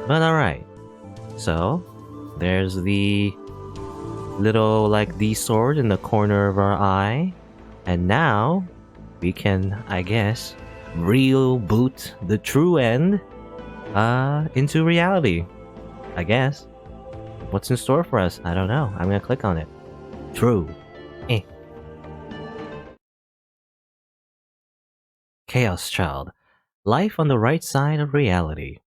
But alright, so there's the little like D sword in the corner of our eye, and now we can, I guess, reboot the true end into reality. I guess. What's in store for us? I don't know. I'm gonna click on it. True. Eh. Chaos Child. Life on the right side of reality.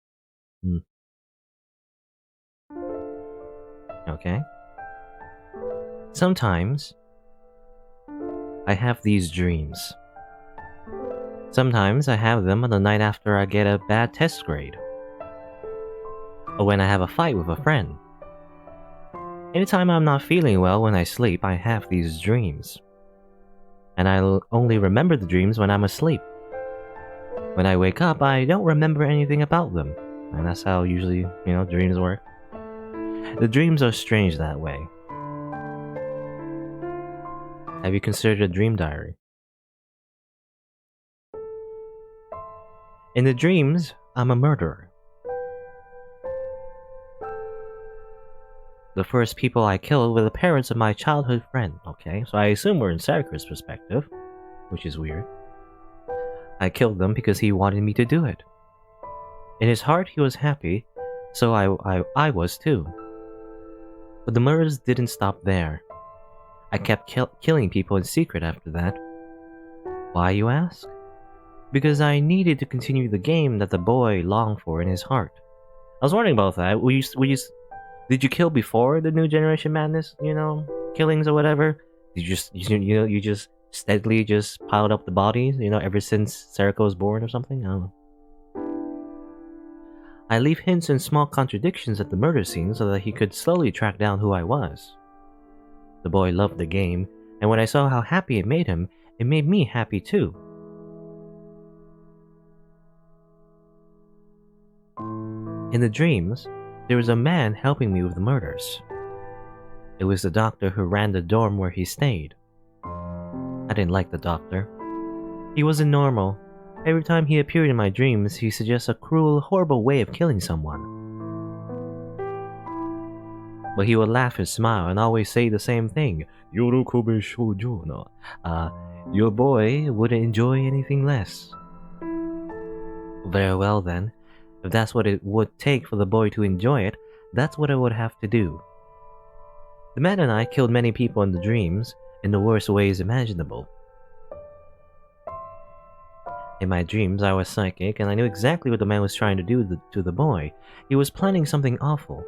Okay. Sometimes I have these dreams. Sometimes I have them on the night after I get a bad test grade, or when I have a fight with a friend. Anytime I'm not feeling well when I sleep, I have these dreams. And I'll only remember the dreams when I'm asleep. When I wake up, I don't remember anything about them. And that's how usually, dreams work. The dreams are strange that way. Have you considered a dream diary? In the dreams, I'm a murderer. The first people I killed were the parents of my childhood friend, okay? So I assume we're in Sakuра's perspective, which is weird. I killed them because he wanted me to do it. In his heart, he was happy, so I was too. But the murders didn't stop there. I kept killing people in secret after that. Why, you ask? Because I needed to continue the game that the boy longed for in his heart. I was wondering about that. Did you kill before the New Generation Madness? Killings or whatever. Did you just steadily just piled up the bodies? Ever since Sarako was born or something. I don't know. I leave hints and small contradictions at the murder scene so that he could slowly track down who I was. The boy loved the game, and when I saw how happy it made him, it made me happy too. In the dreams, there was a man helping me with the murders. It was the doctor who ran the dorm where he stayed. I didn't like the doctor. He wasn't normal. Every time he appeared in my dreams, he suggests a cruel, horrible way of killing someone. But he would laugh and smile and always say the same thing. Yorokobe shoujo no. Your boy wouldn't enjoy anything less. Very well then. If that's what it would take for the boy to enjoy it, that's what I would have to do. The man and I killed many people in the dreams, in the worst ways imaginable. In my dreams, I was psychic, and I knew exactly what the man was trying to do to the boy. He was planning something awful.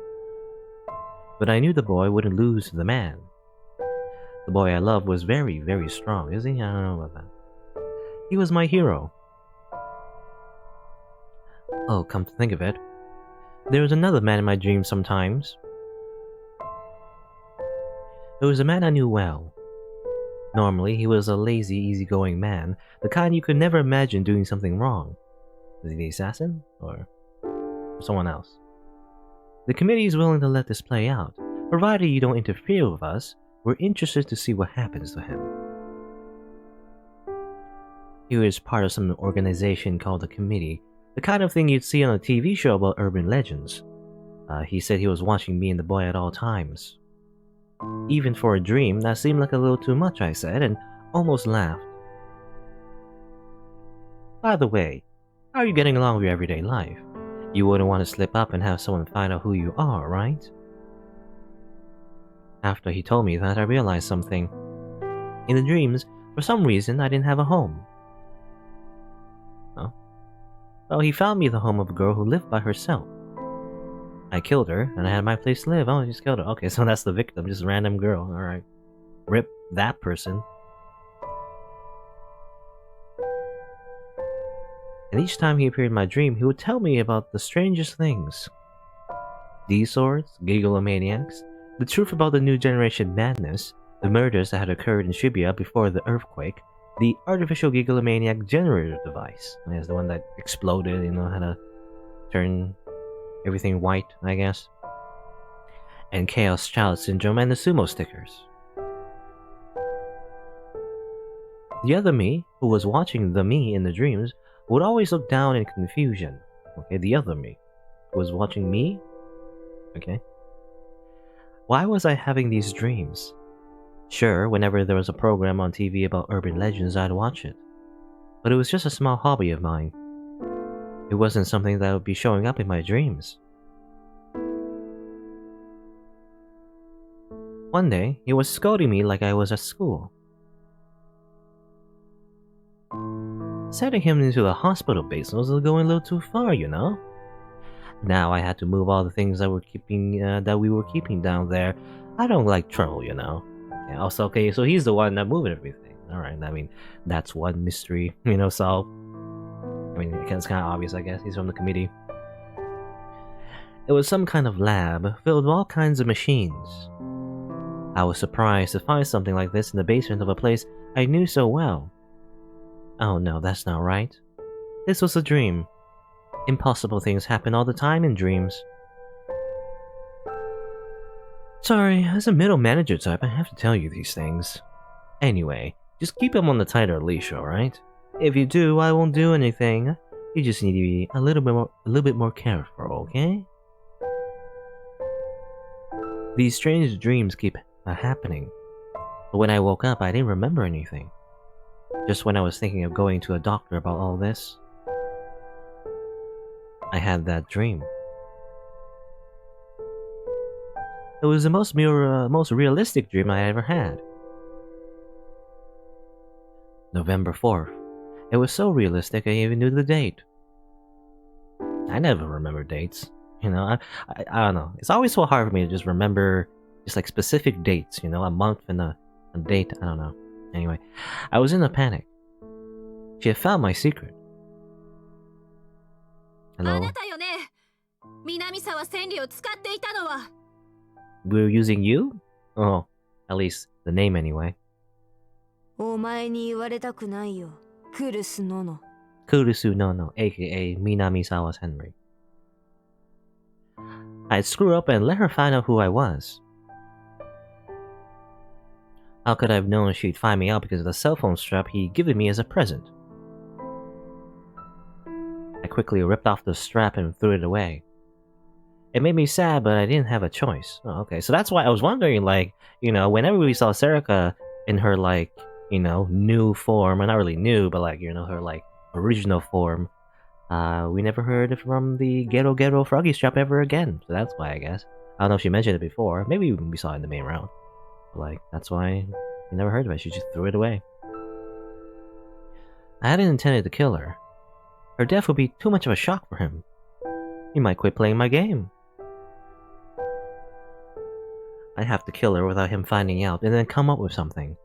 But I knew the boy wouldn't lose to the man. The boy I loved was very, very strong, is he? I don't know about that. He was my hero. Oh, come to think of it, there was another man in my dreams sometimes. It was a man I knew well. Normally, he was a lazy, easygoing man, the kind you could never imagine doing something wrong. Is he the assassin? Or someone else? The committee is willing to let this play out. Provided you don't interfere with us, we're interested to see what happens to him. He was part of some organization called the committee, the kind of thing you'd see on a TV show about urban legends. He said he was watching me and the boy at all times. Even for a dream, that seemed like a little too much, I said, and almost laughed. By the way, how are you getting along with your everyday life? You wouldn't want to slip up and have someone find out who you are, right? After he told me that, I realized something. In the dreams, for some reason, I didn't have a home. Huh? Well, he found me the home of a girl who lived by herself. I killed her, and I had my place to live. Oh, I just killed her. Okay, so that's the victim, just a random girl. Alright. Rip that person. And each time he appeared in my dream, he would tell me about the strangest things. D-swords, gigalomaniacs, the truth about the new generation madness, the murders that had occurred in Shibuya before the earthquake, the artificial gigalomaniac generator device. That's the one that exploded, had to turn everything white, I guess. And Chaos Child Syndrome and the sumo stickers. The other me, who was watching the me in the dreams, would always look down in confusion. Okay, the other me. was watching me? Okay. Why was I having these dreams? Sure, whenever there was a program on TV about urban legends, I'd watch it. But it was just a small hobby of mine. It wasn't something that would be showing up in my dreams. One day, he was scolding me like I was at school. Sending him into the hospital basement was going a little too far, you know? Now I had to move all the things that we were keeping down there. I don't like trouble, you know. Yeah, also, okay, so he's the one that moving everything. Alright, I mean, that's one mystery, solved. I mean, it's kind of obvious, I guess. He's from the committee. It was some kind of lab filled with all kinds of machines. I was surprised to find something like this in the basement of a place I knew so well. Oh no, that's not right. This was a dream. Impossible things happen all the time in dreams. Sorry, as a middle manager type, I have to tell you these things. Anyway, just keep him on the tighter leash, alright? If you do, I won't do anything. You just need to be a little bit more careful, okay? These strange dreams keep happening. But when I woke up, I didn't remember anything. Just when I was thinking of going to a doctor about all this, I had that dream. It was the most realistic dream I ever had. November 4th. It was so realistic I even knew the date. I never remember dates. I don't know. It's always so hard for me to just remember just like specific dates, a month and a date, I don't know. Anyway, I was in a panic. She had found my secret. Hello? We were using you? Oh, at least the name anyway. Kurusu Nono, aka Minamisawa's Henry. I'd screw up and let her find out who I was. How could I have known she'd find me out because of the cell phone strap he'd given me as a present? I quickly ripped off the strap and threw it away. It made me sad, but I didn't have a choice. Oh, okay, so that's why I was wondering, whenever we saw Serika in her, new form, or not really new, but her, original form, we never heard from the Gero Froggy strap ever again. So that's why, I guess. I don't know if she mentioned it before. Maybe we saw it in the main round. That's why we never heard of it. She just threw it away. I hadn't intended to kill her. Her death would be too much of a shock for him. He might quit playing my game. I'd have to kill her without him finding out, and then come up with something.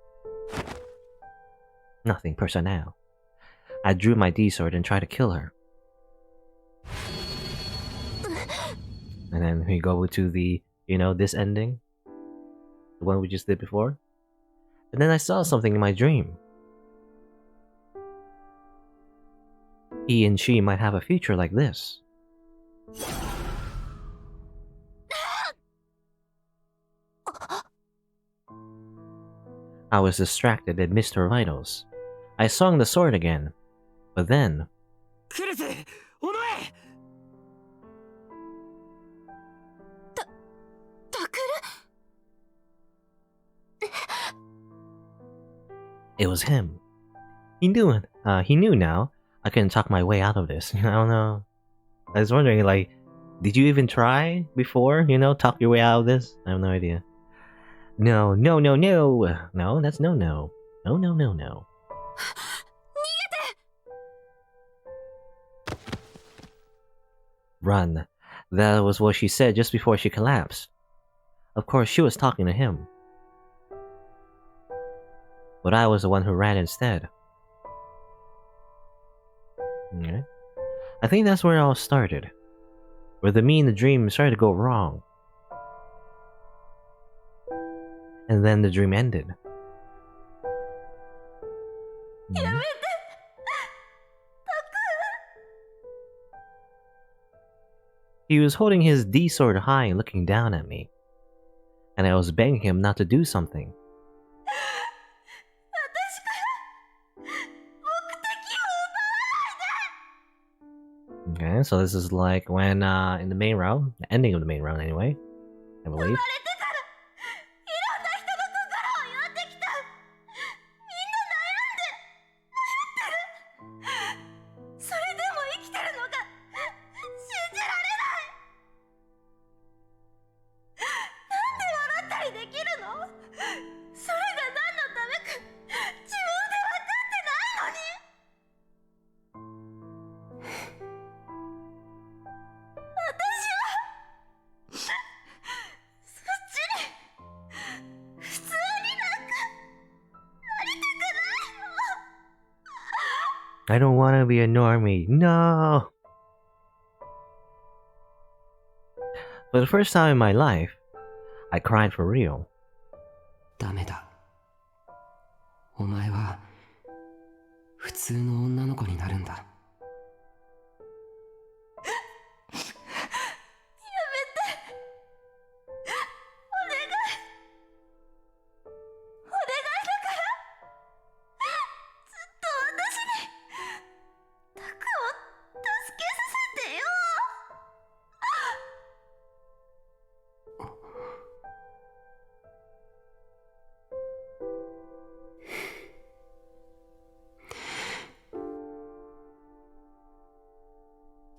Nothing personnel. I drew my D-sword and tried to kill her. And then we go to the, this ending. The one we just did before. And then I saw something in my dream. He and she might have a future like this. I was distracted and missed her vitals. I swung the sword again, but then... It was him. He knew it. He knew now. I couldn't talk my way out of this. I don't know. I was wondering, did you even try before? Talk your way out of this? I have no idea. No. No, that's no. No. Run. That was what she said just before she collapsed. Of course, she was talking to him. But I was the one who ran instead. Okay. I think that's where it all started. Where the me in the dream started to go wrong. And then the dream ended. He was holding his D-sword high and looking down at me. And I was begging him not to do something. Okay, so this is like when in the main round, the ending of the main round anyway, I believe. I don't want to be a normie. No! For the first time in my life, I cried for real. ダメだ。お前は普通の女の子になるんだ。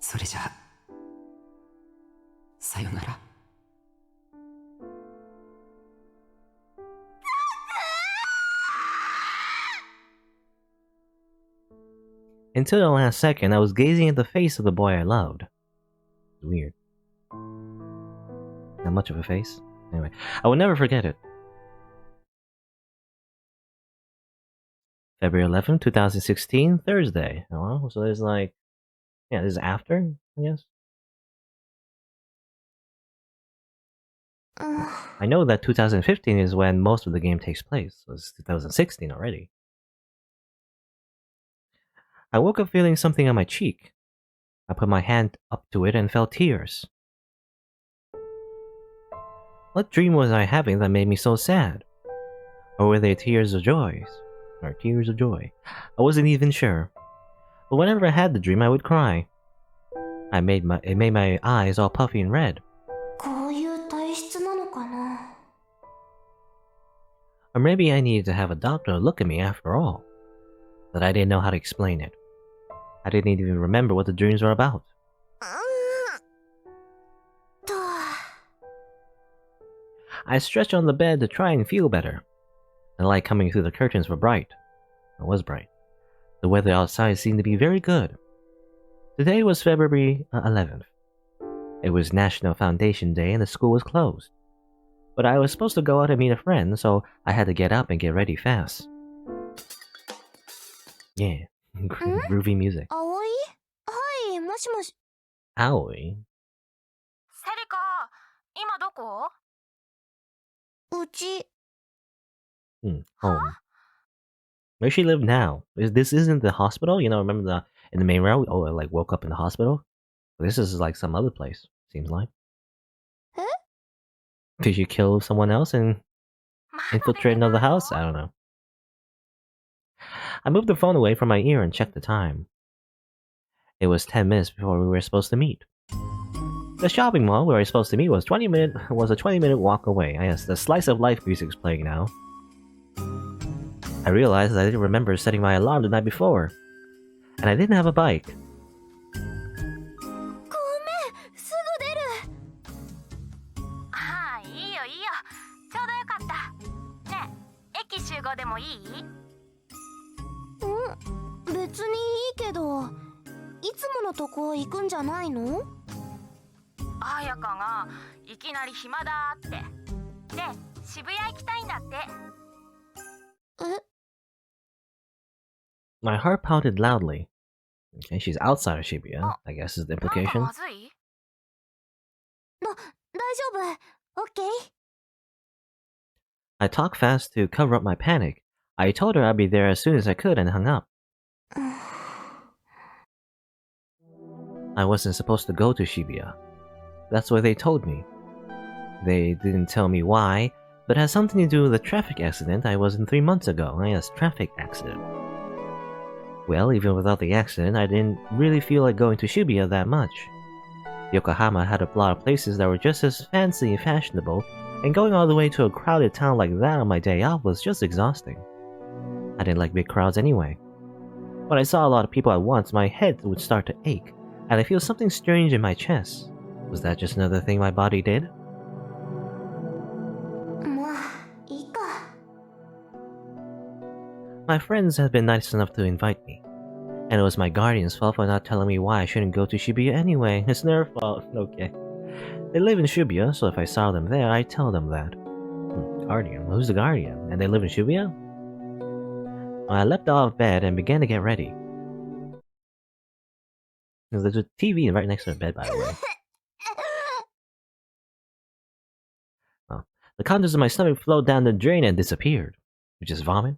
それじゃあ、さよなら。Until the last second, I was gazing at the face of the boy I loved. Weird. Not much of a face. Anyway, I will never forget it. February 11th, 2016, Thursday. Oh, well, so there's like... Yeah, this is after, I guess? I know that 2015 is when most of the game takes place, so it's 2016 already. I woke up feeling something on my cheek. I put my hand up to it and felt tears. What dream was I having that made me so sad? Or were they tears of joy? Or tears of joy? I wasn't even sure. But whenever I had the dream, I would cry. It made my eyes all puffy and red. Or maybe I needed to have a doctor look at me after all. But I didn't know how to explain it. I didn't even remember what the dreams were about. I stretched on the bed to try and feel better. The light coming through the curtains were bright. It was bright. The weather outside seemed to be very good. Today was February 11th. It was National Foundation Day and the school was closed. But I was supposed to go out and meet a friend, so I had to get up and get ready fast. Yeah, groovy music. Aoi? Hi, moshi. Aoi? セリカ、今どこ？うち。Home. Where she live now? This isn't the hospital? You know, remember in the main round? Oh, I like woke up in the hospital? This is like some other place, seems like. Huh? Did you kill someone else and infiltrate another house? I don't know. I moved the phone away from my ear and checked the time. It was 10 minutes before we were supposed to meet. The shopping mall where we were supposed to meet was a 20-minute walk away. Yes, the slice of life music's playing now. I realized that I didn't remember setting my alarm the night before. And I didn't have a bike. My heart pounded loudly. Okay, she's outside of Shibuya, I guess is the implication. I talked fast to cover up my panic. I told her I'd be there as soon as I could and hung up. I wasn't supposed to go to Shibuya. That's what they told me. They didn't tell me why, but it has something to do with the traffic accident I was in 3 months ago. Yes, traffic accident. Well, even without the accident, I didn't really feel like going to Shibuya that much. Yokohama had a lot of places that were just as fancy and fashionable, and going all the way to a crowded town like that on my day off was just exhausting. I didn't like big crowds anyway. When I saw a lot of people at once, my head would start to ache, and I feel something strange in my chest. Was that just another thing my body did? My friends had been nice enough to invite me, and it was my guardian's fault for not telling me why I shouldn't go to Shibuya anyway. It's their fault. Okay. They live in Shibuya, so if I saw them there, I'd tell them that. Guardian? Who's the guardian? And they live in Shibuya? I leapt out of bed and began to get ready. There's a TV right next to the bed, by the way. Oh. The contents of my stomach flowed down the drain and disappeared. Which is vomit.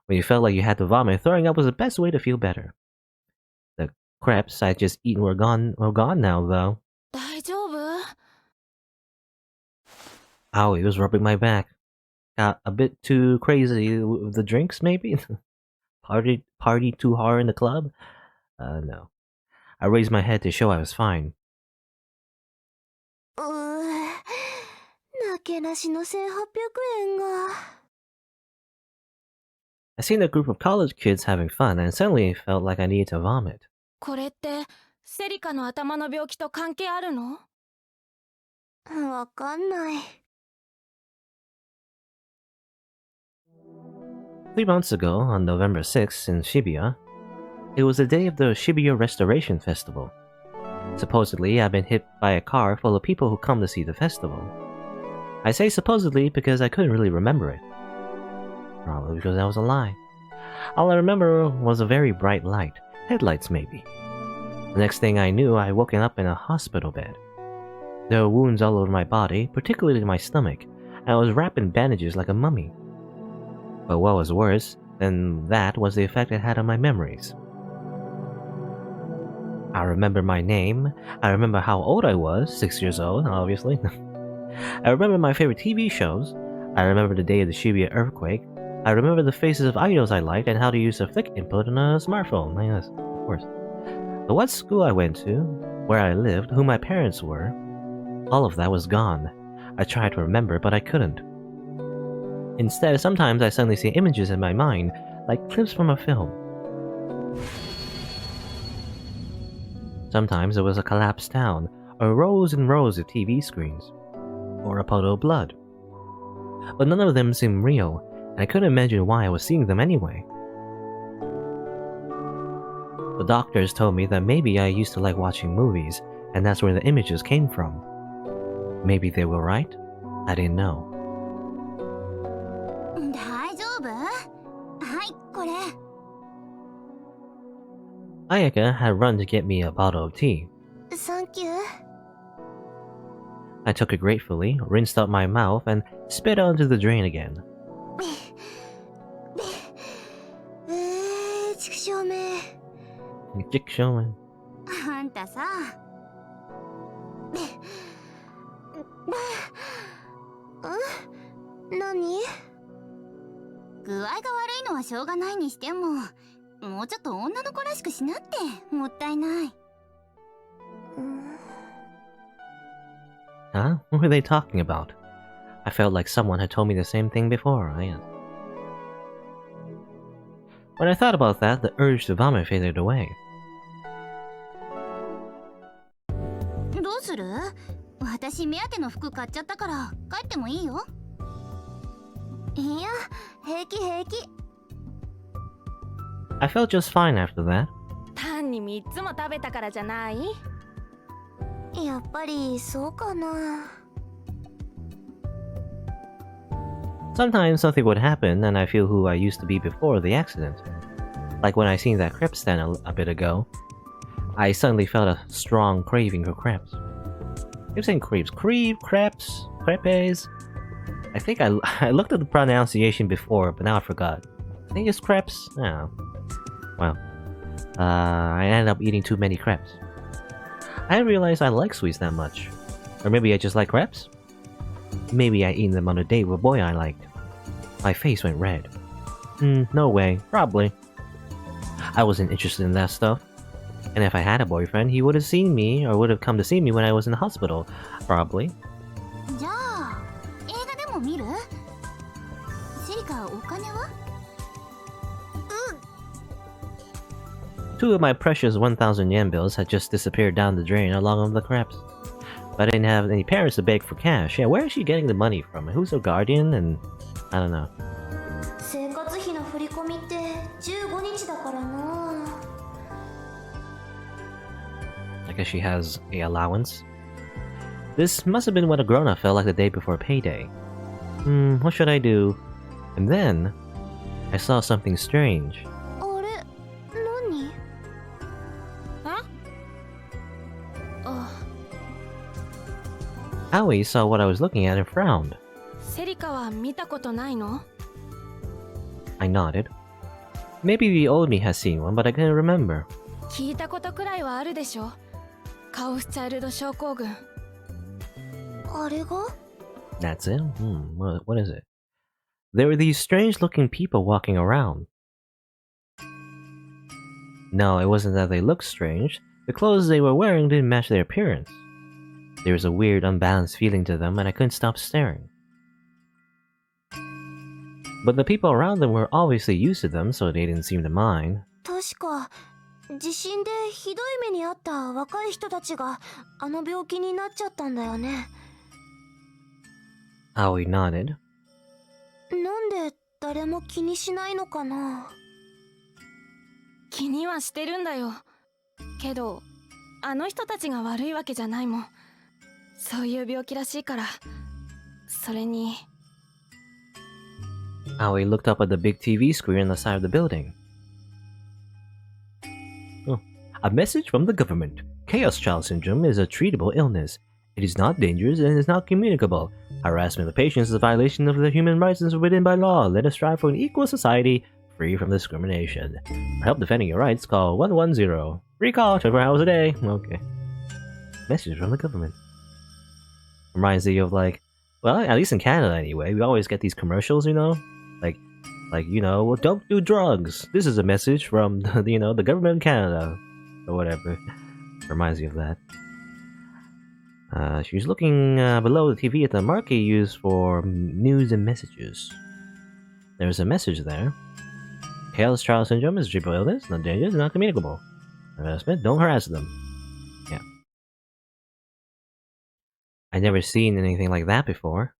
When you felt like you had to vomit, throwing up was the best way to feel better. The crepes I'd just eaten were gone now, though. 大丈夫? Ow, he was rubbing my back. Got a bit too crazy with the drinks, maybe? Party too hard in the club? No. I raised my head to show I was fine. なけなしの1800円が。I seen a group of college kids having fun, and suddenly it felt like I needed to vomit. これってセリカの頭の病気と関係あるの？わかんない。3 months ago, on November 6th in Shibuya, it was the day of the Shibuya Restoration Festival. Supposedly, I'd been hit by a car full of people who come to see the festival. I say supposedly because I couldn't really remember it. Probably because that was a lie. All I remember was a very bright light. Headlights, maybe. The next thing I knew, I woken up in a hospital bed. There were wounds all over my body, particularly my stomach, and I was wrapped in bandages like a mummy. But what was worse than that was the effect it had on my memories. I remember my name, I remember how old I was, 6 years old, obviously. I remember my favorite TV shows, I remember the day of the Shibuya earthquake, I remember the faces of idols I liked and how to use a flick input on a smartphone. Yes, of course. But what school I went to, where I lived, who my parents were, all of that was gone. I tried to remember, but I couldn't. Instead, sometimes I suddenly see images in my mind, like clips from a film. Sometimes it was a collapsed town, or rows and rows of TV screens, or a puddle of blood. But none of them seemed real, and I couldn't imagine why I was seeing them anyway. The doctors told me that maybe I used to like watching movies, and that's where the images came from. Maybe they were right? I didn't know. 大丈夫？はい、これ。Ayaka had run to get me a bottle of tea. Thank you. I took it gratefully, rinsed out my mouth, and spit onto the drain again. 畜生め。Jikshomen. あんたさ。何？具合が悪いのはしょうがないにしても、もうちょっと女の子らしくしなって、もったいない。Huh? What were they talking about? I felt like someone had told me the same thing before, When I thought about that, the urge to vomit faded away. どうする？私目当ての服買っちゃったから帰ってもいいよ。いや、平気平気。I felt just fine after that. 単に3つも食べたからじゃない？やっぱりそうかな。Sometimes something would happen and I feel who I used to be before the accident. Like when I seen that crepe stand a bit ago, I suddenly felt a strong craving for crepes. I keep saying crepes. Crepes? Crepes? I think I looked at the pronunciation before, but now I forgot. I think it's crepes? Yeah. Well, I ended up eating too many crepes. I didn't realize I like sweets that much. Or maybe I just like crepes? Maybe I eaten them on a date with a boy I liked. My face went red. No way. Probably. I wasn't interested in that stuff. And if I had a boyfriend, he would have seen me or would have come to see me when I was in the hospital. Probably. じゃあ映画でも見る？セリカ、お金は？ Two of my precious 1,000 yen bills had just disappeared down the drain along with the crabs. But I didn't have any parents to beg for cash. Yeah, where is she getting the money from? Who's her guardian? And I don't know. 生活費の振り込みって15日だからな。 I guess she has a allowance. This must have been what a grown-up felt like the day before payday. What should I do? And then, I saw something strange. あれ、何？Aoi saw what I was looking at and frowned. セリカは見たことないの？ I nodded. Maybe the old me has seen one, but I couldn't remember. 聞いたことくらいはあるでしょ。カオスチャイルド症候群。あれが？ That's it? What is it? There were these strange-looking people walking around. No, it wasn't that they looked strange. The clothes they were wearing didn't match their appearance. There was a weird, unbalanced feeling to them, and I couldn't stop staring. But the people around them were obviously used to them, so they didn't seem to mind. 確か地震でひどい目に遭った若い人たちがあの病気になっちゃったんだよね。 Aoi nodded. なんで誰も気にしないのかな。気にはしてるんだよ。けど、あの人たちが悪いわけじゃないもん。そういう病気らしいから。それに。Aoi looked up at the big TV screen on the side of the building. Oh, a message from the government. Chaos Child Syndrome is a treatable illness. It is not dangerous and is not communicable. Harassment of patients is a violation of the human rights and is forbidden by law. Let us strive for an equal society free from discrimination. For help defending your rights, call 110. Free call 24 hours a day. Okay. Message from the government. Reminds me of like, well, at least in Canada anyway, we always get these commercials, you know? Like, you know, well, don't do drugs. This is a message from, you know, the government of Canada. Or whatever. Reminds me of that. She was looking below the TV at the marquee used for news and messages. There's a message there. Chaos Child Syndrome is a treatable illness, not dangerous, not communicable. Harassment, don't harass them. Yeah. I'd never seen anything like that before.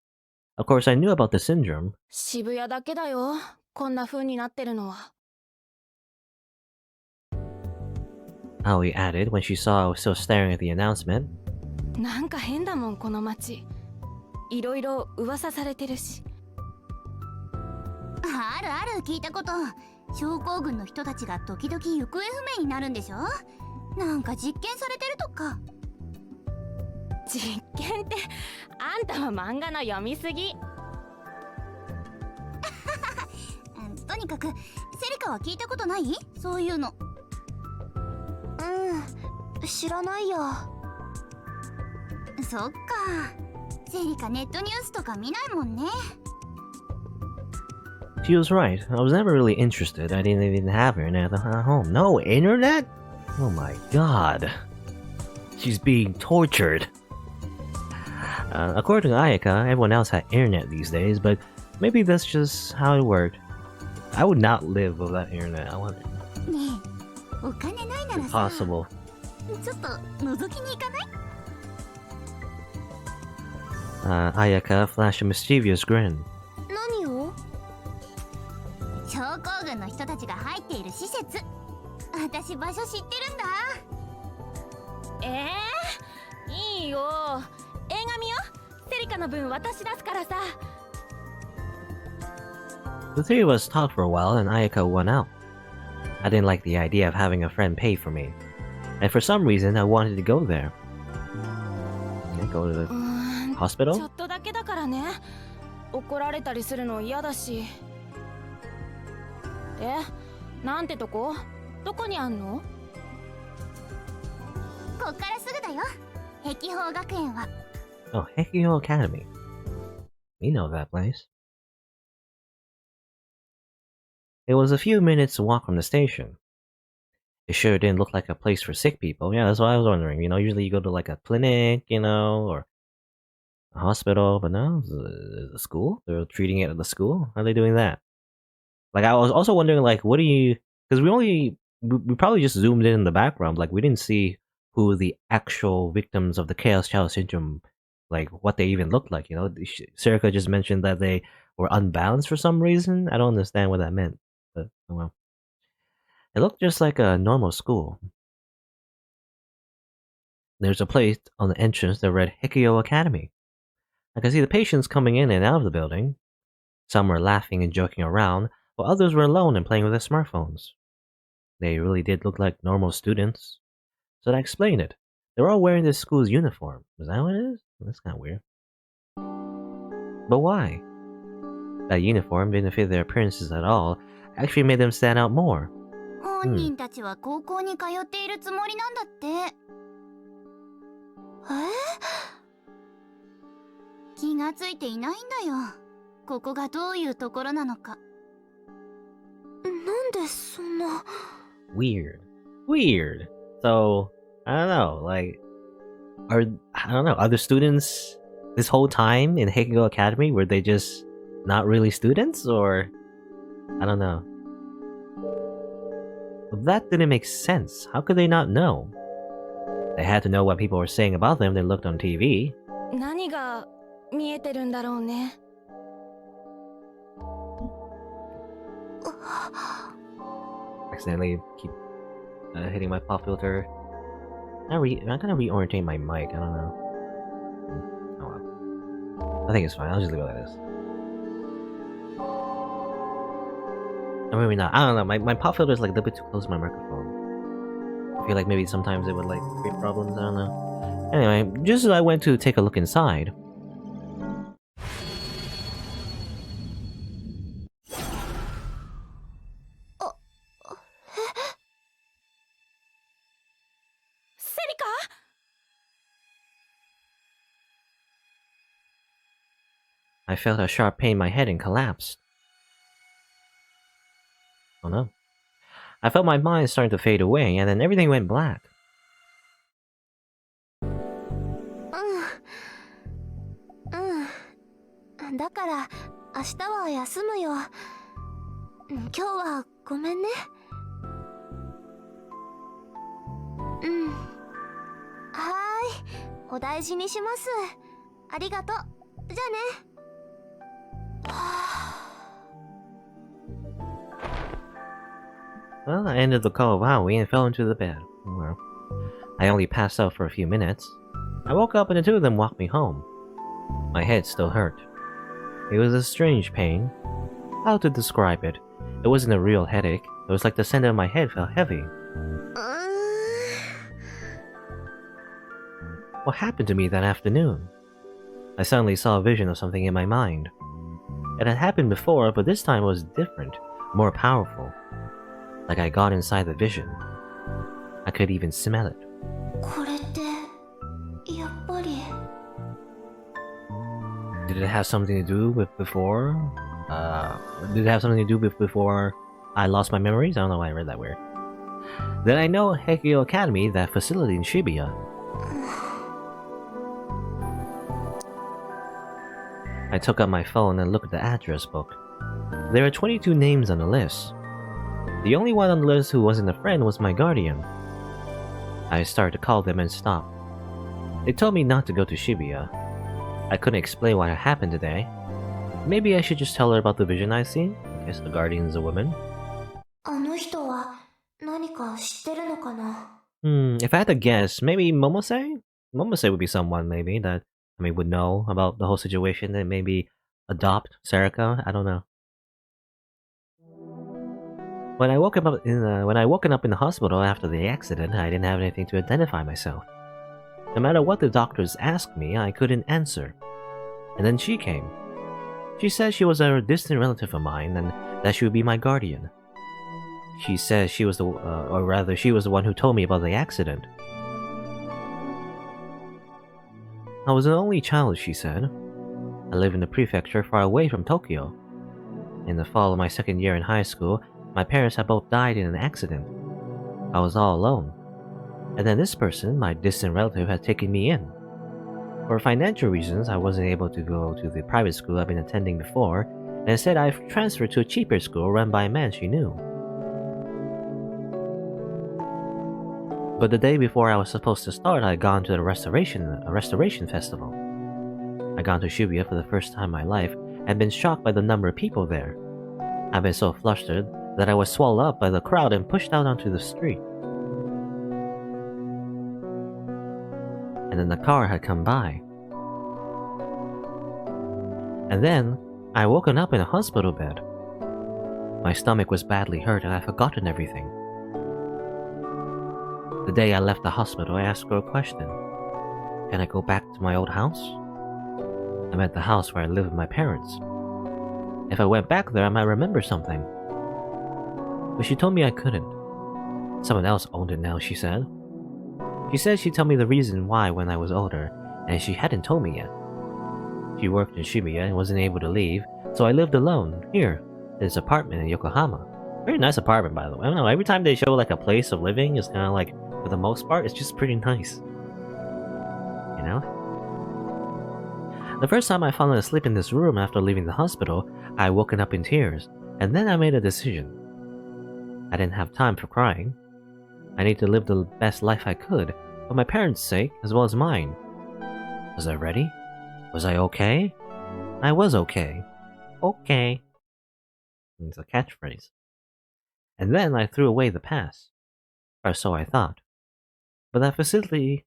Of course, I knew about the syndrome. 渋谷だけだよ。こんな風になってるのは。Aoi added when she saw I was still staring at the announcement. なんか変だもんこの街。いろいろ噂されてるし。あるある、聞いたこと。症候群の人たちが時々行方不明になるんでしょ。なんか実験されてるとか。実験ってあんたは漫画の読みすぎ。とにかくセリカは聞いたことない？そういうの。知らないよ。そっか。セリカネットニュースとか見ないもんね。She was right. I was never really interested. I didn't even have internet at home. No internet? Oh my god. She's being tortured. According to Ayaka, everyone else had internet these days, but maybe that's just how it worked. I would not live without internet. I want it. ねえ、お金ないならさ。Impossible. ちょっと覗きに行かない？ Ayaka flashed a mischievous grin. 何を？症候群の人たちが入っている施設。私場所知ってるんだ。いいよ。映画見よ。セリカの分私出すからさ。The three of us talked for a while and Ayaka won out. I didn't like the idea of having a friend pay for me. And for some reason, I wanted to go there. Go to the ちょ hospital? っとだけだからね。怒られたりするの嫌だし。なんてとこ？どこにあんの？こっからすぐだよ。碧峰学園は。Oh, Heikyo Academy. We know that place. It was a few minutes' walk from the station. It sure didn't look like a place for sick people. Yeah, that's what I was wondering. Usually you go to like a clinic, or a hospital, but no, it's a school. They're treating it at the school. How are they doing that? Like, I was also wondering, like, what do you? Because we probably just zoomed in the background. Like, we didn't see who the actual victims of the Chaos Child syndrome, like, what they even looked like. Serica just mentioned that they were unbalanced for some reason. I don't understand what that meant, but oh well. It looked just like a normal school. There's a plate on the entrance that read Hikio Academy. I could see the patients coming in and out of the building. Some were laughing and joking around, while others were alone and playing with their smartphones. They really did look like normal students. So that explained it. They were all wearing this school's uniform. Is that what it is? That's kind of weird. But why? That uniform didn't fit their appearances at all, actually made them stand out more. 本人たちは高校に通っているつもりなんだって。気がついていないんだよ。ここがどういうところなのか。なんでそんな。Weird. So, I don't know, like, I don't know, other students this whole time in Heikigo Academy, were they just not really students, or I don't know. That didn't make sense. How could they not know? They had to know what people were saying about them. They looked on TV. 何が見えてるんだろうね。Accidentally keep hitting my pop filter. I'm gonna reorientate my mic. I don't know. Oh well. I think it's fine. I'll just leave it like this. Or maybe not. I don't know. My pop filter is like a little bit too close to my microphone. I feel like maybe sometimes it would like create problems. I don't know. Anyway, just as I went to take a look inside. I felt a sharp pain in my head and collapsed. Oh no. I felt my mind starting to fade away, and then everything went black. だから明日は休むよ。今日はごめんね。お大事にします。ありがとう。じゃあね。Well, I ended the call of Howie and fell into the bed. Well, I only passed out for a few minutes. I woke up and the two of them walked me home. My head still hurt. It was a strange pain. How to describe it? It wasn't a real headache. It was like the center of my head felt heavy. What happened to me that afternoon? I suddenly saw a vision of something in my mind. It had happened before, but this time it was different, more powerful. Like I got inside the vision. I could even smell it. これってやっぱり。Did it have something to do with before? Did it have something to do with before I lost my memories? I don't know why I read that weird. Then I know Heikyo Academy, that facility in Shibuya. I took out my phone and looked at the address book. There were 22 names on the list. The only one on the list who wasn't a friend was my guardian. I started to call them and stopped. They told me not to go to Shibuya. I couldn't explain what had happened today. Maybe I should just tell her about the vision I seen? I guess the guardian's a woman. あの人は何か知ってるのかな? If I had to guess, maybe Momose? Momose would be someone, maybe, that would know about the whole situation and maybe adopt Serica. I don't know. When I woken up in the hospital after the accident, I didn't have anything to identify myself. No matter what the doctors asked me, I couldn't answer. And then she came. She said she was a distant relative of mine and that she would be my guardian. She said she was she was the one who told me about the accident. I was an only child, she said. I live in the prefecture far away from Tokyo. In the fall of my second year in high school, my parents had both died in an accident. I was all alone. And then this person, my distant relative, had taken me in. For financial reasons, I wasn't able to go to the private school I've been attending before, and instead I've transferred to a cheaper school run by a man she knew. But the day before I was supposed to start, I had gone to a restoration festival. I'd gone to Shibuya for the first time in my life, and been shocked by the number of people there. I'd been so flustered that I was swallowed up by the crowd and pushed out onto the street. And then the car had come by. And then, I woken up in a hospital bed. My stomach was badly hurt and I'd forgotten everything. The day I left the hospital, I asked her a question. Can I go back to my old house? I meant the house where I lived with my parents. If I went back there, I might remember something. But she told me I couldn't. Someone else owned it now, she said. She said she'd tell me the reason why when I was older, and she hadn't told me yet. She worked in Shibuya and wasn't able to leave, so I lived alone, here, in this apartment in Yokohama. Very nice apartment, by the way. I don't know, every time they show like a place of living, it's kind of like, for the most part, it's just pretty nice. You know? The first time I fallen asleep in this room after leaving the hospital, I woken up in tears, and then I made a decision. I didn't have time for crying. I need to live the best life I could, for my parents' sake as well as mine. Was I ready? Was I okay? I was okay. Okay. It's a catchphrase. And then I threw away the past. Or so I thought. But that facility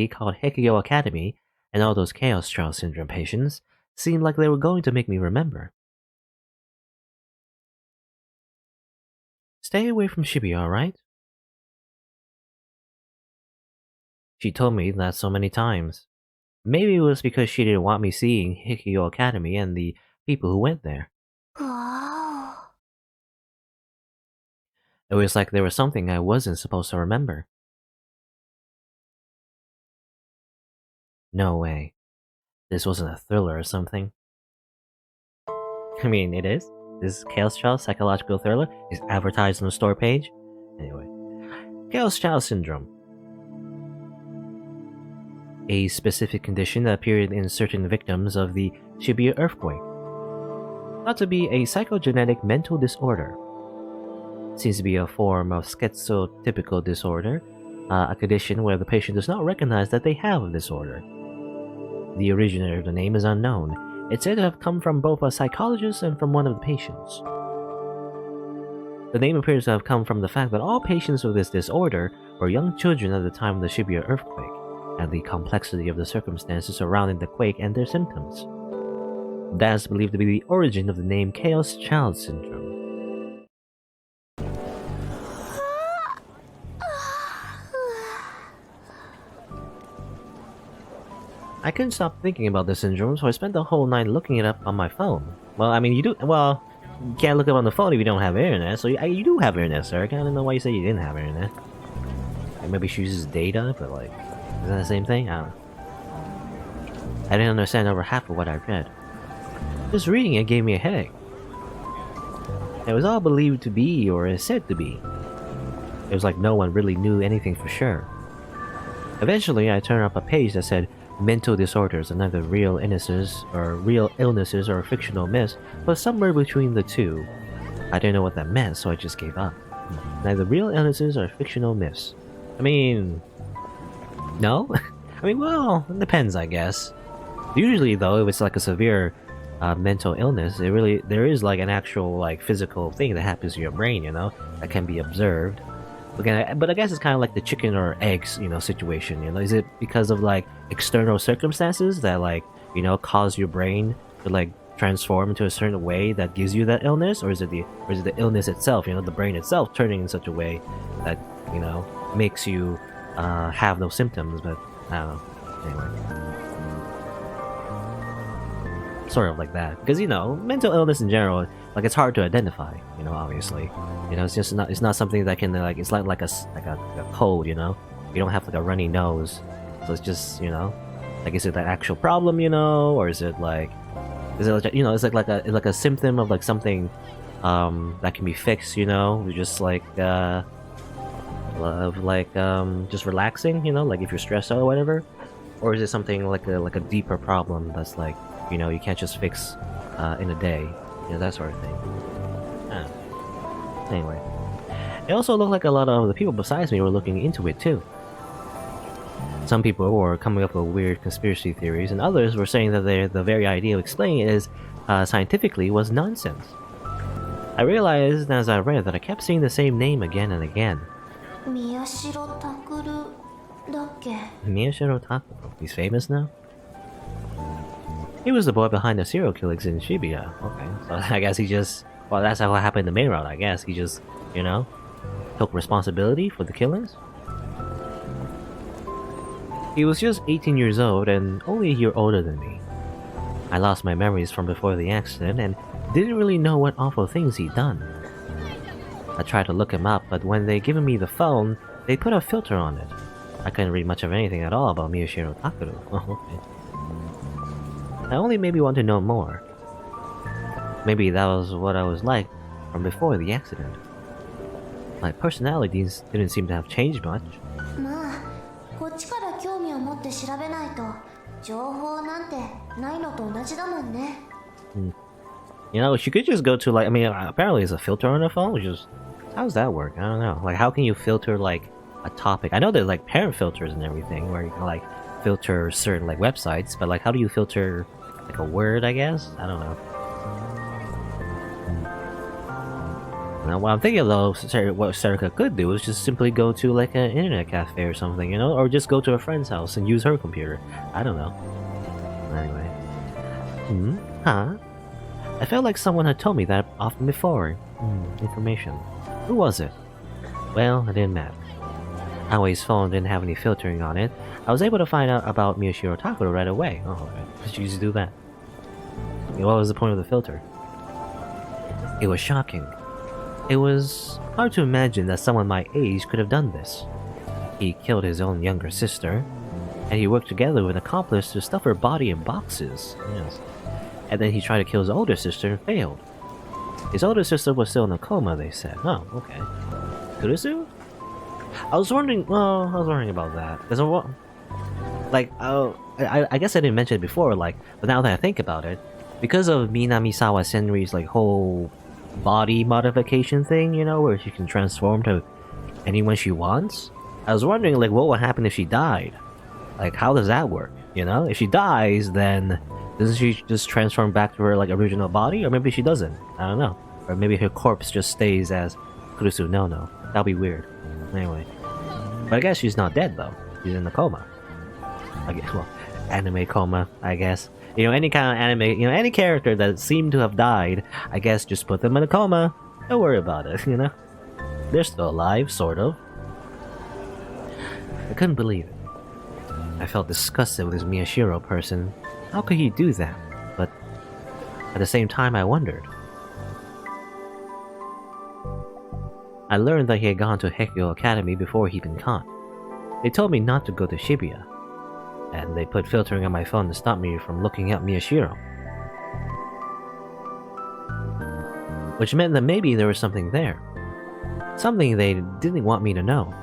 called Heikyo Academy and all those Chaos Child Syndrome patients seemed like they were going to make me remember. Stay away from Shibuya, alright? She told me that so many times. Maybe it was because she didn't want me seeing Heikyo Academy and the people who went there. It was like there was something I wasn't supposed to remember. No way. This wasn't a thriller or something. I mean, it is. This Chaos Child psychological thriller is advertised on the store page. Anyway. Chaos Child Syndrome. A specific condition that appeared in certain victims of the Shibuya earthquake. Thought to be a psychogenetic mental disorder. Seems to be a form of schizotypical disorder, a condition where the patient does not recognize that they have a disorder. The originator of the name is unknown. It's said to have come from both a psychologist and from one of the patients. The name appears to have come from the fact that all patients with this disorder were young children at the time of the Shibuya earthquake, and the complexity of the circumstances surrounding the quake and their symptoms. That is believed to be the origin of the name Chaos Child Syndrome. I couldn't stop thinking about the syndrome, so I spent the whole night looking it up on my phone. Well, I mean, you can't look it up on the phone if you don't have internet, so you do have internet, sir. I don't know why you say you didn't have internet. Like, maybe she uses data, but like, is that the same thing? I don't know. I didn't understand over half of what I read. Just reading it gave me a headache. It was all believed to be, or is said to be. It was like no one really knew anything for sure. Eventually, I turned up a page that said, mental disorders are neither real illnesses or fictional myths, but somewhere between the two. I didn't know what that meant, so I just gave up. Neither real illnesses or fictional myths. I mean... no? I mean, well, it depends, I guess. Usually, though, if it's like a severe mental illness, there is like an actual like physical thing that happens to your brain, you know, that can be observed. But I guess it's kind of like the chicken or eggs, you know, situation. You know, is it because of like external circumstances that like, you know, cause your brain to like transform into a certain way that gives you that illness, or is it the illness itself? You know, the brain itself turning in such a way that, you know, makes you have those symptoms. But I don't know. Anyway. Sort of like that, because you know, mental illness in general, like it's hard to identify. You know, obviously, you know, it's not something that can like it's like a cold. You know, you don't have like a runny nose, so it's just, you know, like, is it that actual problem? You know, or is it like, you know, it's like a symptom of like something that can be fixed. You know, we just like of like just relaxing, you know, like if you're stressed out or whatever, or is it something like a deeper problem that's like, you know, you can't just fix in a day, you know, that sort of thing. Anyway, it also looked like a lot of the people besides me were looking into it too. Some people were coming up with weird conspiracy theories, and others were saying that the very idea of explaining it is scientifically was nonsense. I realized as I read that I kept seeing the same name again and again. Miyashiro Takuru だっけ? Miyashiro Takuro. He's famous now? He was the boy behind the serial killings in Shibuya. Okay, so I guess he just... Well, that's how it happened in the main route, I guess. He just, you know, took responsibility for the killings. He was just 18 years old and only a year older than me. I lost my memories from before the accident and didn't really know what awful things he'd done. I tried to look him up, but when they given me the phone, they put a filter on it. I couldn't read much of anything at all about Miyashiro Takuro. Oh, okay. That only made me want to know more. Maybe that was what I was like from before the accident. My personalities didn't seem to have changed much. まあ、こっちから興味を持って調べないと情報なんてないのと同じだもんね。You know, she could just go to like, I mean, apparently there's a filter on her phone, which is, how does that work? I don't know. Like, how can you filter like a topic? I know there's like parent filters and everything where you can like filter certain like websites, but like, how do you filter like a word? I guess I don't know. Now, what I'm thinking though, what Serica could do is just simply go to like an internet cafe or something, you know, or just go to a friend's house and use her computer. I don't know. Anyway. Huh? I felt like someone had told me that often before. Information. Who was it? Well, it didn't matter. Awei's phone didn't have any filtering on it. I was able to find out about Miyashiro Takuro right away. Oh, okay. Did you used to do that? What was the point of the filter? It was shocking. It was hard to imagine that someone my age could have done this. He killed his own younger sister, and he worked together with an accomplice to stuff her body in boxes. Yes. And then he tried to kill his older sister and failed. His older sister was still in a coma, they said. Oh, okay. Kurusu? I was wondering about that. I guess I didn't mention it before, like, but now that I think about it, because of Minamisawa Senri's, like, whole body modification thing, you know, where she can transform to anyone she wants, I was wondering, like, what would happen if she died? Like, how does that work, you know? If she dies, then doesn't she just transform back to her, like, original body? Or maybe she doesn't. I don't know. Or maybe her corpse just stays as Kurusu. No. That'd be weird. Anyway. But I guess she's not dead, though. She's in a coma. I guess, well, anime coma, I guess. You know, any kind of anime, you know, any character that seemed to have died, I guess just put them in a coma. Don't worry about it, you know? They're still alive, sort of. I couldn't believe it. I felt disgusted with this Miyashiro person. How could he do that? But at the same time, I wondered. I learned that he had gone to Hekyo Academy before he'd been caught. They told me not to go to Shibuya, and they put filtering on my phone to stop me from looking up Miyashiro. Which meant that maybe there was something there. Something they didn't want me to know.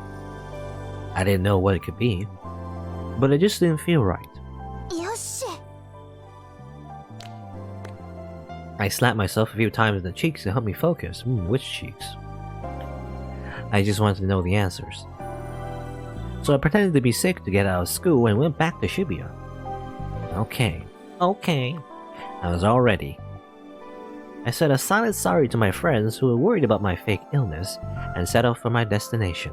I didn't know what it could be, but it just didn't feel right. I slapped myself a few times in the cheeks to help me focus. Which cheeks? I just wanted to know the answers. So I pretended to be sick to get out of school and went back to Shibuya. Okay. I was all ready. I said a silent sorry to my friends who were worried about my fake illness and set off for my destination.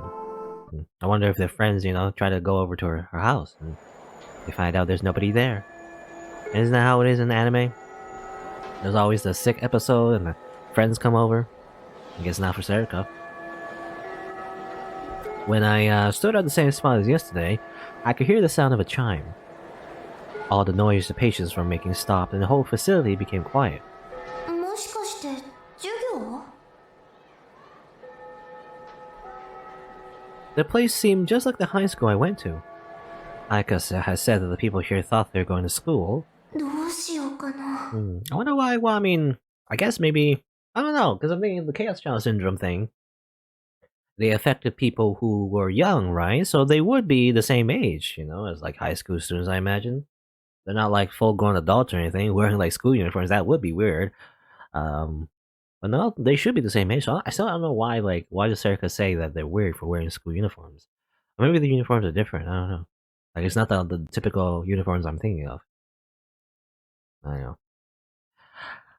I wonder if their friends, you know, try to go over to her house and they find out there's nobody there. Isn't that how it is in anime? There's always the sick episode and the friends come over. I guess not for Serica. When I stood at the same spot as yesterday, I could hear the sound of a chime. All the noise the patients were making stopped and the whole facility became quiet. The place seemed just like the high school I went to. Aika has said that the people here thought they were going to school. I wonder why. Well, I mean, I guess maybe, I don't know, because I'm thinking the Chaos Child Syndrome thing. they affected people who were young, right? So they would be the same age, as like high school students, I imagine. They're not like full-grown adults or anything wearing like school uniforms. That would be weird. Um, but no, they should be the same age. So I still don't know why does Serica say that they're weird for wearing school uniforms? Or maybe the uniforms are different. I don't know. Like it's not the typical uniforms I'm thinking of. I don't know.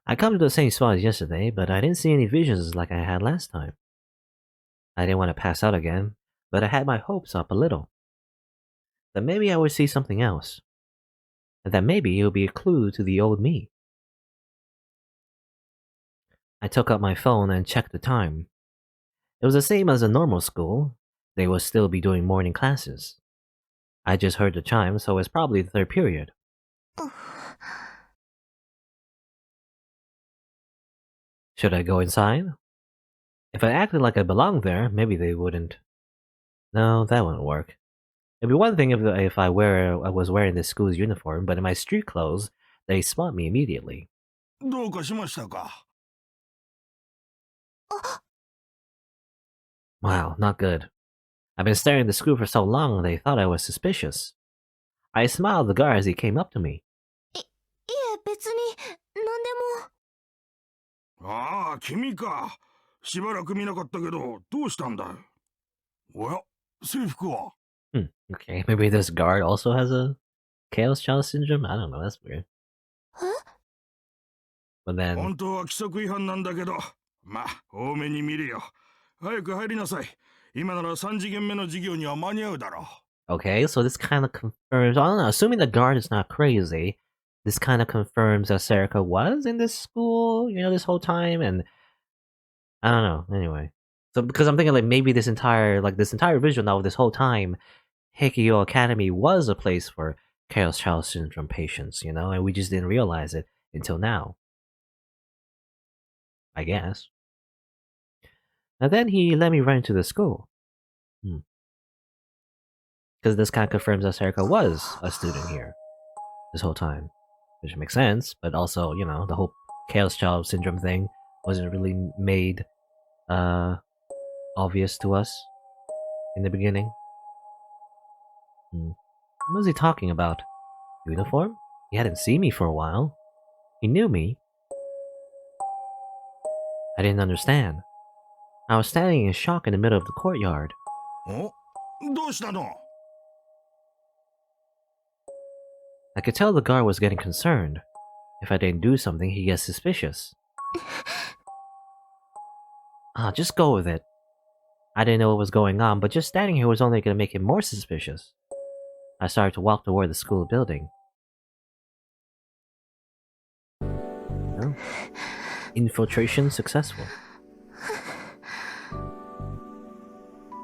I come to the same spot as yesterday, but I didn't see any visions like I had last time. I didn't want to pass out again, but I had my hopes up a little. That maybe I would see something else. And that maybe it would be a clue to the old me. I took out my phone and checked the time. It was the same as a normal school. They would still be doing morning classes. I just heard the chime, so it's probably the third period. Should I go inside? If I acted like I belonged there, maybe they wouldn't. No, that wouldn't work. It'd be one thing if I was wearing the school's uniform, but in my street clothes, they spot me immediately. どうかしましたか? Wow, not good. I've been staring at the school for so long they thought I was suspicious. I smiled at the guard as he came up to me. いえ、別に、何でも。ああ、君か。しばらく見なかったけど、どうしたんだい? おや、制服は? Okay, maybe this guard also has a Chaos Child syndrome? I don't know, that's weird. But then... 本当は規則違反なんだけど、まあ、多めに見るよ。早く入りなさい。今なら3次元目の授業には間に合うだろう。 Okay, so this kind of confirms... I don't know, assuming the guard is not crazy, this kind of confirms that Serica was in this school, this whole time, and... I don't know, anyway. So, because I'm thinking, like, maybe this entire visual novel, this whole time, Heikyo Academy was a place for Chaos Child Syndrome patients, and we just didn't realize it until now. I guess. And then he let me right into the school. Because this kind of confirms that Serica was a student here this whole time. Which makes sense, but also, the whole Chaos Child Syndrome thing wasn't really made obvious to us in the beginning. What was he talking about? Uniform? He hadn't seen me for a while. He knew me. I didn't understand. I was standing in shock in the middle of the courtyard. お? どうしたの? I could tell the guard was getting concerned. If I didn't do something, he'd get suspicious. Just go with it. I didn't know what was going on, but just standing here was only going to make him more suspicious. I started to walk toward the school building. Well, infiltration successful.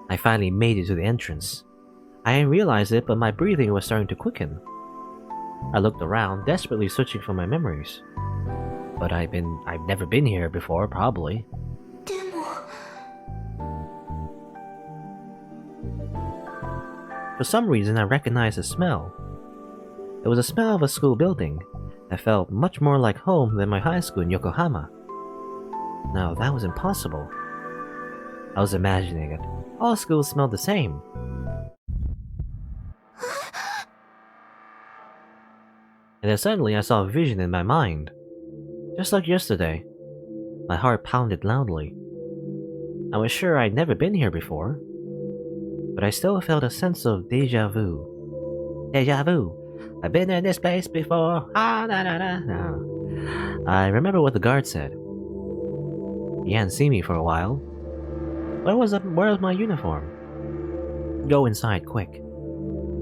I finally made it to the entrance. I didn't realize it, but my breathing was starting to quicken. I looked around, desperately searching for my memories. But I've never been here before, probably. でも。 For some reason, I recognized the smell. It was the smell of a school building that felt much more like home than my high school in Yokohama. No, that was impossible. I was imagining it. All schools smelled the same. And then suddenly I saw a vision in my mind. Just like yesterday. My heart pounded loudly. I was sure I'd never been here before. But I still felt a sense of deja vu. Deja vu. I've been in this place before. Ah, da, da, da, da. I remember what the guard said. He hadn't seen me for a while. Where was my uniform? Go inside, quick.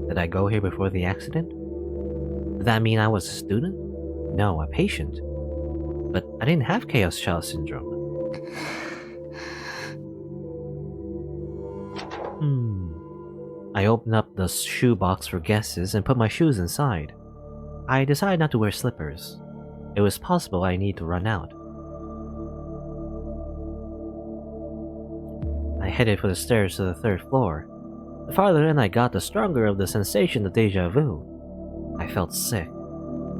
Did I go here before the accident? Did that mean I was a student? No, a patient. But I didn't have Chaos Child Syndrome. I opened up the shoebox for guesses and put my shoes inside. I decided not to wear slippers. It was possible I need to run out. I headed for the stairs to the third floor. The farther in I got, the stronger of the sensation of deja vu. I felt sick.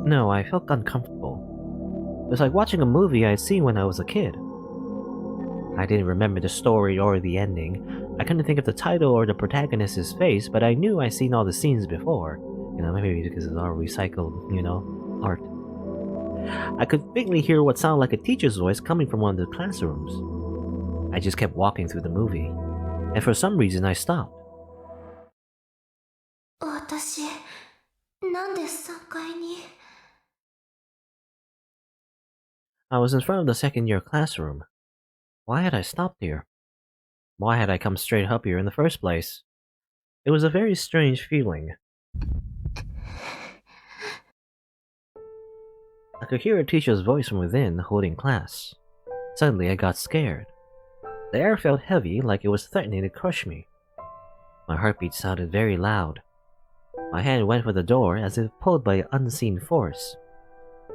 No, I felt uncomfortable. It was like watching a movie I'd seen when I was a kid. I didn't remember the story or the ending, I couldn't think of the title or the protagonist's face, but I knew I'd seen all the scenes before. Maybe because it's all recycled, art. I could faintly hear what sounded like a teacher's voice coming from one of the classrooms. I just kept walking through the movie, and for some reason I stopped. 私、なんで3階に I was in front of the second-year classroom. Why had I stopped here? Why had I come straight up here in the first place? It was a very strange feeling. I could hear a teacher's voice from within, holding class. Suddenly I got scared. The air felt heavy, like it was threatening to crush me. My heartbeat sounded very loud. My hand went for the door as if pulled by an unseen force.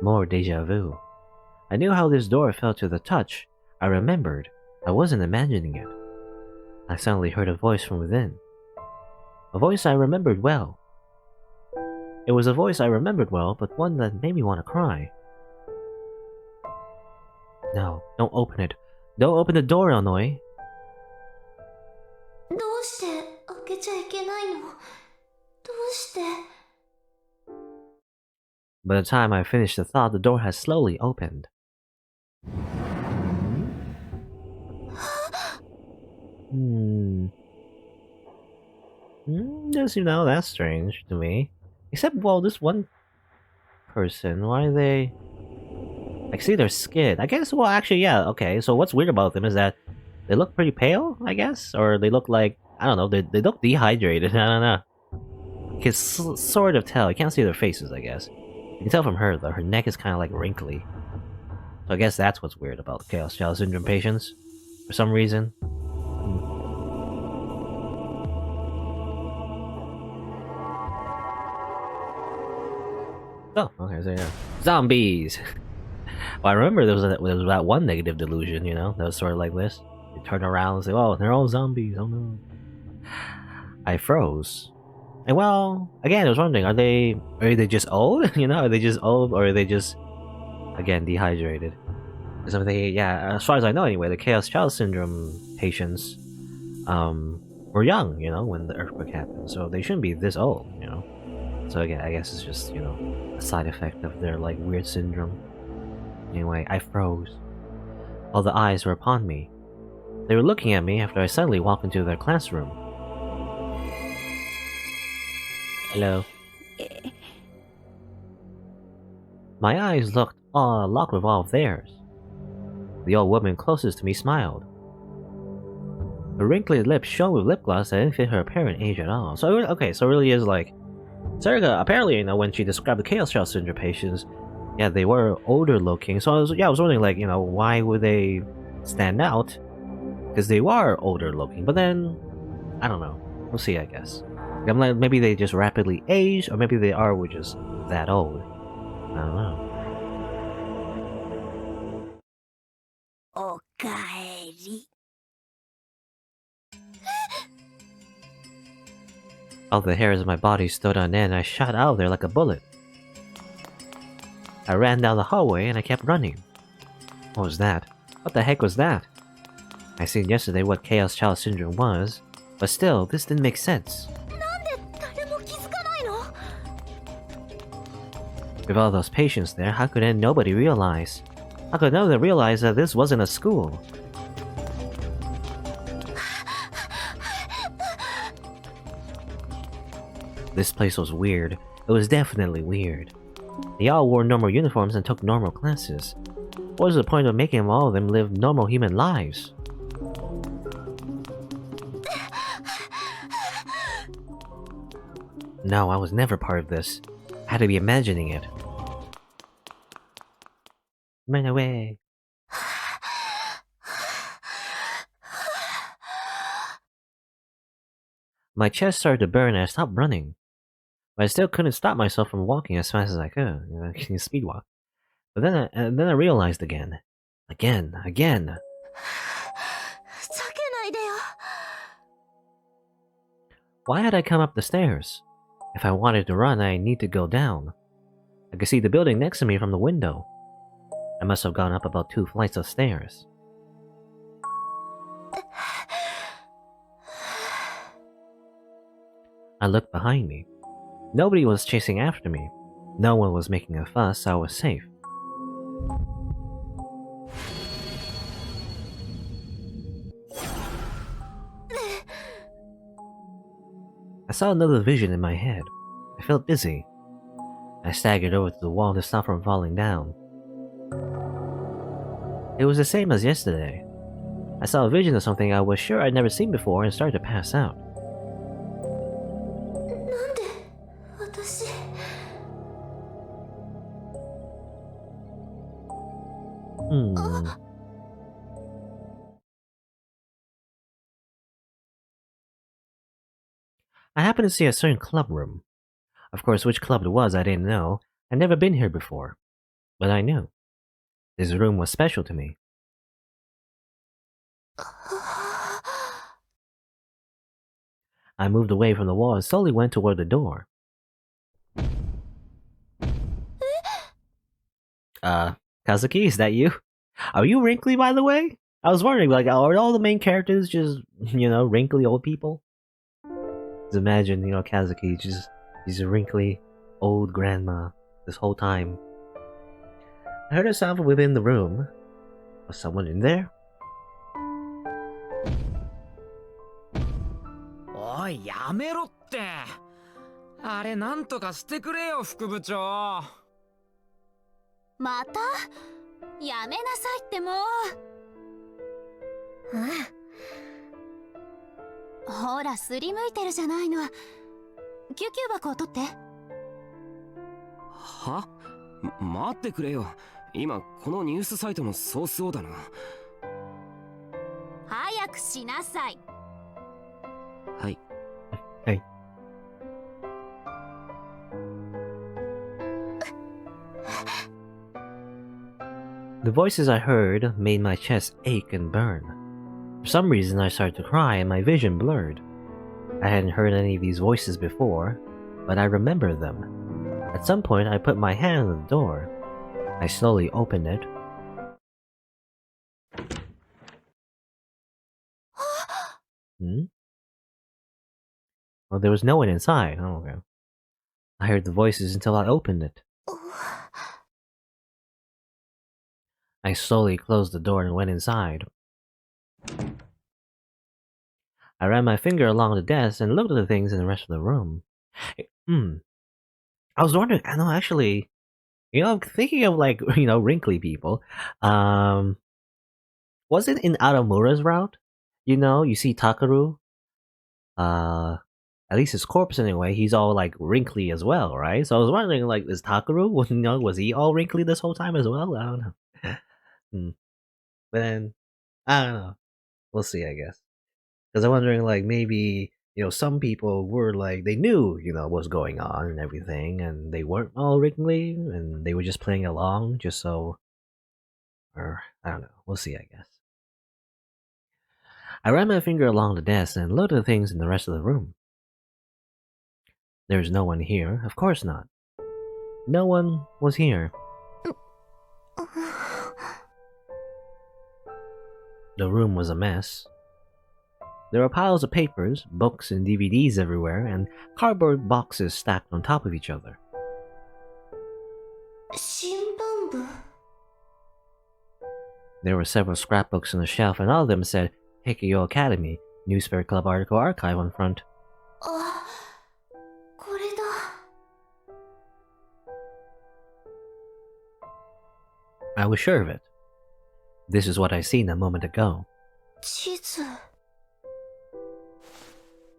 More déjà vu. I knew how this door felt to the touch. I remembered. I wasn't imagining it. I suddenly heard a voice from within. A voice I remembered well. It was a voice I remembered well, but one that made me want to cry. No, don't open it. Don't open the door, Onoi. どうして開けちゃいけないの？どうして By the time I finished the thought, the door had slowly opened. Doesn't that's strange to me. Except, well, this one person, why are they... I see their skin. I guess, well, actually, yeah, okay. So what's weird about them is that they look pretty pale, I guess? Or they look like, I don't know, they look dehydrated, I don't know. You can sort of tell. You can't see their faces, I guess. You can tell from her, though. Her neck is kind of like wrinkly. So I guess that's what's weird about the Chaos Child Syndrome patients. For some reason. Oh, okay, so yeah. Zombies! Well, I remember there was that one negative delusion, that was sort of like this. You turn around and say, oh, they're all zombies, oh no. I froze. And well, again, I was wondering, are they just old? Are they just old, or are they just, again, dehydrated? Because yeah, as far as I know anyway, the Chaos Child Syndrome patients were young, when the earthquake happened. So they shouldn't be this old, So again, I guess it's just, a side effect of their, like, weird syndrome. Anyway, I froze. All the eyes were upon me. They were looking at me after I suddenly walked into their classroom. Hello. My eyes locked with all of theirs. The old woman closest to me smiled. Her wrinkly lips shone with lip gloss that didn't fit her apparent age at all. So, okay, so it really is like... Sarga, apparently, when she described the Chaos Child Syndrome patients, yeah, they were older looking. So I was wondering, like, why would they stand out? Because they were older looking. But then, I don't know. We'll see, I guess. I'm like, maybe they just rapidly aged, or maybe they were just that old. I don't know. Okaeri. All the hairs of my body stood on end, and I shot out of there like a bullet. I ran down the hallway, and I kept running. What was that? What the heck was that? I seen yesterday what Chaos Child Syndrome was, but still, this didn't make sense. With all those patients there, how could nobody realize? How could nobody realize that this wasn't a school? This place was weird. It was definitely weird. They all wore normal uniforms and took normal classes. What was the point of making all of them live normal human lives? No, I was never part of this. I had to be imagining it. Run away. My chest started to burn and I stopped running. But I still couldn't stop myself from walking as fast as I could. Speed walk. But then I realized again. Again. Why had I come up the stairs? If I wanted to run, I need to go down. I could see the building next to me from the window. I must have gone up about 2 flights of stairs. I looked behind me. Nobody was chasing after me. No one was making a fuss, so I was safe. I saw another vision in my head. I felt dizzy. I staggered over to the wall to stop from falling down. It was the same as yesterday. I saw a vision of something I was sure I'd never seen before and started to pass out. なんで私 I happened to see a certain club room. Of course, which club it was I didn't know. I'd never been here before. But I knew. This room was special to me. I moved away from the wall and slowly went toward the door. Kazuki, is that you? Are you wrinkly, by the way? I was wondering, like, are all the main characters just, wrinkly old people? Just imagine, Kazuki, she's a wrinkly old grandma this whole time. I heard a sound from within the room. Was someone in there? おい、やめろって。あれなんとかしてくれよ、副部長。またやめなさいってもう。ほら、すりむいてるじゃないの。救急箱を取って。は？待ってくれよ。今このニュースサイトのソースをだな。早くしなさい。はい。Hey. The voices I heard made my chest ache and burn. For some reason, I started to cry and my vision blurred. I hadn't heard any of these voices before, but I remembered them. At some point, I put my hand on the door. I slowly opened it. Well, there was no one inside. Oh, okay. I heard the voices until I opened it. I slowly closed the door and went inside. I ran my finger along the desk and looked at the things in the rest of the room. I was wondering, I know actually, thinking of like, wrinkly people, was it in Aramura's route? You see Takaru, at least his corpse anyway, he's all like wrinkly as well, right? So I was wondering, like, is Takaru, was he all wrinkly this whole time as well? I don't know. But then, I don't know. We'll see, I guess. Because I'm wondering, like, maybe, some people were like, they knew, what's going on and everything, and they weren't all wrinkly, and they were just playing along, just so. Or, I don't know. We'll see, I guess. I ran my finger along the desk and looked at the things in the rest of the room. There's no one here. Of course not. No one was here. The room was a mess. There were piles of papers, books, and DVDs everywhere, and cardboard boxes stacked on top of each other. 新聞部 There were several scrapbooks on the shelf, and all of them said Heikyo Academy, Newspaper Club Article Archive on front. あ、これだ。 I was sure of it. This is what I seen a moment ago. 地図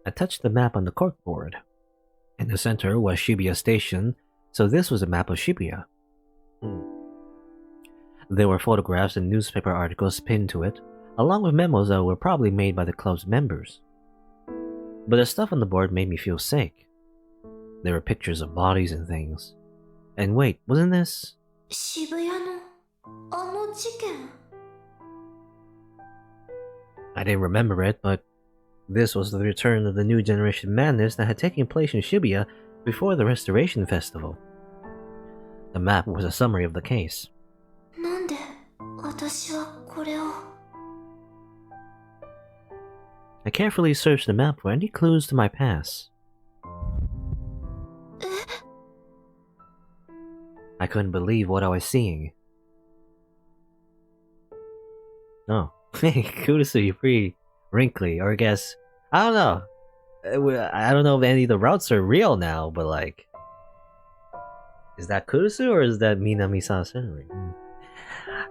I touched the map on the corkboard. In the center was Shibuya Station, so this was a map of Shibuya. There were photographs and newspaper articles pinned to it, along with memos that were probably made by the club's members. But the stuff on the board made me feel sick. There were pictures of bodies and things. And wait, wasn't this? 渋谷のあの事件 I didn't remember it, but this was the return of the New Generation madness that had taken place in Shibuya before the Restoration Festival. The map was a summary of the case. なんで私はこれを I carefully searched the map for any clues to my past. I couldn't believe what I was seeing. Oh, hey, Kurusu, you're pretty wrinkly, or I guess I don't know. I don't know if any of the routes are real now, but like, is that Kurusu or is that Minami-san scenery?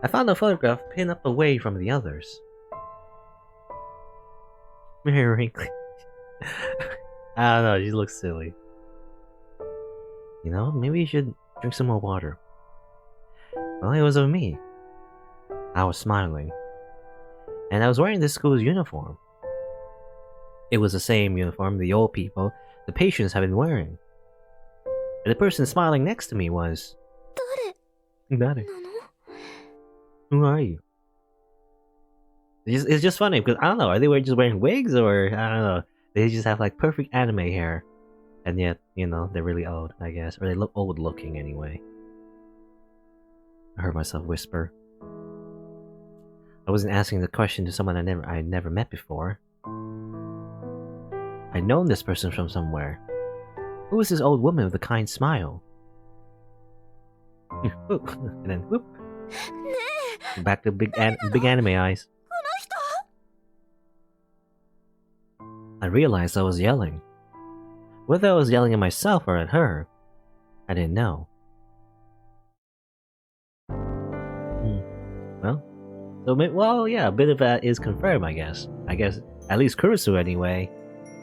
I found a photograph pinned up away from the others. Very wrinkly. I don't know, she looks silly. You know, maybe you should drink some more water. Well, it was of me. I was smiling. And I was wearing this school's uniform. It was the same uniform the old people, the patients, have been wearing. And the person smiling next to me was... Dare. Who are you? It's just funny, because I don't know, are they just wearing wigs, or I don't know, they just have like perfect anime hair. And yet, you know, they're really old, I guess. Or they look old looking anyway. I heard myself whisper. I wasn't asking the question to someone I never met before. I'd known this person from somewhere. Who was this old woman with a kind smile? And then whoop. Back to big anime eyes. I realized I was yelling. Whether I was yelling at myself or at her, I didn't know. Well, yeah, a bit of that is confirmed, I guess. I guess, at least Kurusu anyway,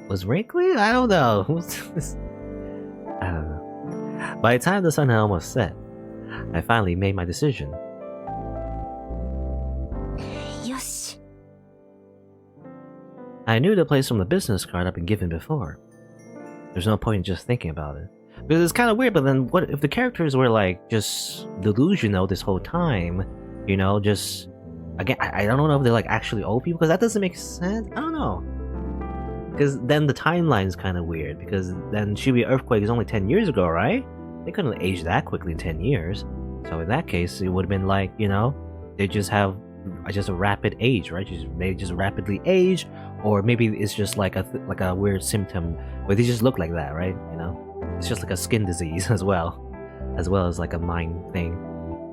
was wrinkly? I don't know. I don't know. By the time the sun had almost set, I finally made my decision. Yosh. I knew the place from the business card I'd been given before. There's no point in just thinking about it. Because it's kind of weird, but then what if the characters were like just delusional this whole time? You know, just... Again, I don't know if they're like actually old people, because that doesn't make sense. I don't know. Because then the timeline's kind of weird, because then Shibuya Earthquake is only 10 years ago, right? They couldn't age that quickly in 10 years. So in that case, it would have been like, you know, they just have just a rapid age, right? They just rapidly age, or maybe it's just like a weird symptom where they just look like that, right? You know, it's just like a skin disease as well as like a mind thing.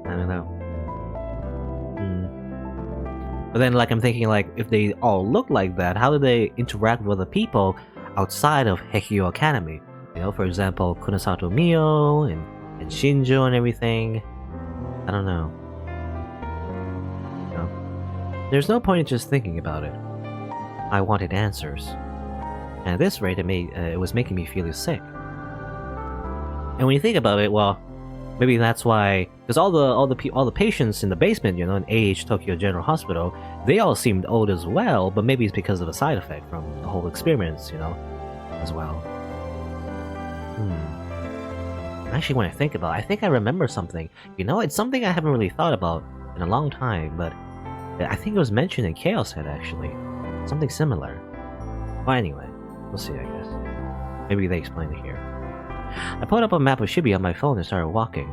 I don't know. But then, like, I'm thinking, like, if they all look like that, how do they interact with other people outside of Heikyo Academy? You know, for example, Kunasato Mio and Shinjo and everything. I don't know. No. There's no point in just thinking about it. I wanted answers. And at this rate, it was making me feel sick. And when you think about it, well, maybe that's why, because all the patients in the basement, you know, in AH Tokyo General Hospital, they all seemed old as well. But maybe it's because of a side effect from the whole experience, you know, as well. Actually, when I think about it, I think I remember something. You know, it's something I haven't really thought about in a long time, but I think it was mentioned in Chaos Head, actually. Something similar. Well, anyway, we'll see, I guess. Maybe they explain it here. I pulled up a map of Shibuya on my phone and started walking.